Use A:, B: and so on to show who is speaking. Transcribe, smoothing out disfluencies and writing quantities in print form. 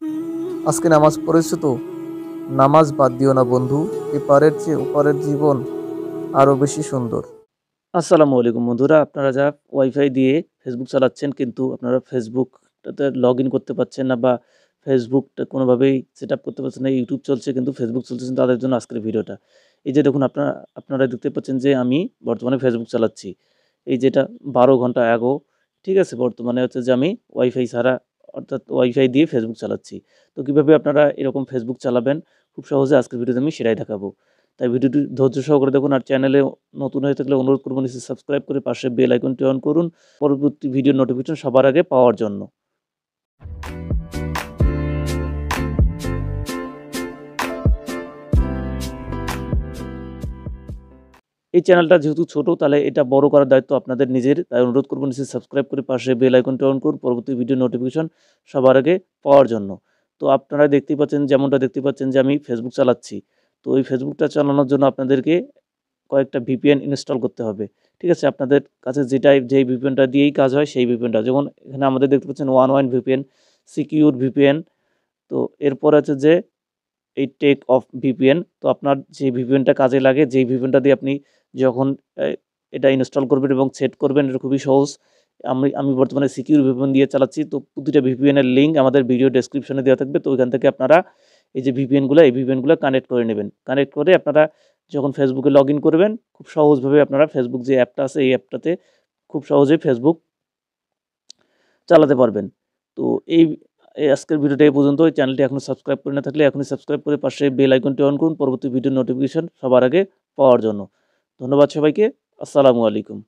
A: আজকে নামাজ পড়েছো তো? নামাজ বাদ দিও না বন্ধু, এপারের চেয়ে ওপারের জীবন আরো বেশি সুন্দর।
B: আসসালামু আলাইকুম বন্ধুরা, আপনারা যা ওয়াইফাই দিয়ে ফেসবুক চালাচ্ছেন কিন্তু আপনারা ফেসবুকটাতে লগ ইন করতে পারছেন না বা ফেসবুকটা কোনোভাবেই সেট আপ করতে পারছেন না। ইউটিউব চলছে কিন্তু ফেসবুক চলছে না, তাদের জন্য আজকের ভিডিওটা। এই যে দেখুন, আপনারা দেখতে পাচ্ছেন যে আমি বর্তমানে ফেসবুক চালাচ্ছি। এই যেটা 12 ঘন্টা অ্যাগো, ঠিক আছে? বর্তমানে হচ্ছে যে আমি ওয়াইফাই ছাড়া, অর্থাৎ ওয়াইফাই দিয়ে ফেসবুক চালাচ্ছি। তো কীভাবে আপনারা এরকম ফেসবুক চালাবেন খুব সহজে আজকের ভিডিওতে আমি সেটাই দেখাবো। তাই ভিডিওটি ধৈর্য সহকারে দেখুন। আর চ্যানেলে নতুন হয়ে থাকলে অনুরোধ করব নিচে সাবস্ক্রাইব করে পাশে বেল আইকনটি অন করুন পরবর্তী ভিডিও নোটিফিকেশন সবার আগে পাওয়ার জন্য। এই চ্যানেলটা যেহেতু ছোট, তাহলে এটা বড় করার দায়িত্ব আপনাদের নিজের। তাই অনুরোধ করব নিচে সাবস্ক্রাইব করে পাশে বেল আইকনটি অন করুন পরবর্তী ভিডিও নোটিফিকেশন সবার আগে পাওয়ার জন্য। তো আপনারা দেখতেই পাচ্ছেন, যেমনটা দেখতে পাচ্ছেন যে আমি ফেসবুক চালাচ্ছি। তো এই ফেসবুকটা চালানোর জন্য আপনাদেরকে কয়েকটা ভিপিএন ইনস্টল করতে হবে। ঠিক আছে? আপনাদের কাছে যেই ভিপিএনটা দিয়েই কাজ হয় সেই ভিপিএনটা। যেমন এখানে আমাদের দেখতে পাচ্ছেন ওয়ান ভিপিএন, সিকিউর ভিপিএন। তো এরপর আছে যে এই টেক অফ ভিপিএন। তো আপনার যে ভিপিএনটা কাজে লাগে, যেই ভিপিএনটা দিয়ে আপনি যখন এ এটা ইনস্টল করবেন এবং সেট করবেন, এটা খুবই সহজ। আমি বর্তমানে সিকিউর ভিপিএন দিয়ে চালাচ্ছি। তো প্রতিটা ভিপিএন এর লিঙ্ক আমাদের ভিডিও ডেসক্রিপশনে দেওয়া থাকবে। তো ওইখান থেকে আপনারা এই যে এই ভিপিএনগুলো কানেক্ট করে নেবেন। কানেক্ট করে আপনারা যখন ফেসবুকে লগইন করবেন, খুব সহজভাবে আপনারা ফেসবুক যে অ্যাপটা আছে এই অ্যাপটাতে খুব সহজেই ফেসবুক চালাতে পারবেন। তো এই এই আজকের ভিডিওটা এই পর্যন্ত। এই চ্যানেলটি এখনো সাবস্ক্রাইব করে না থাকলে এখনই সাবস্ক্রাইব করে পাশে বেল আইকনটি অন করুন পরবর্তী ভিডিও নোটিফিকেশন সবার আগে পাওয়ার জন্য। ধন্যবাদ সবাইকে। আসসালামু আলাইকুম।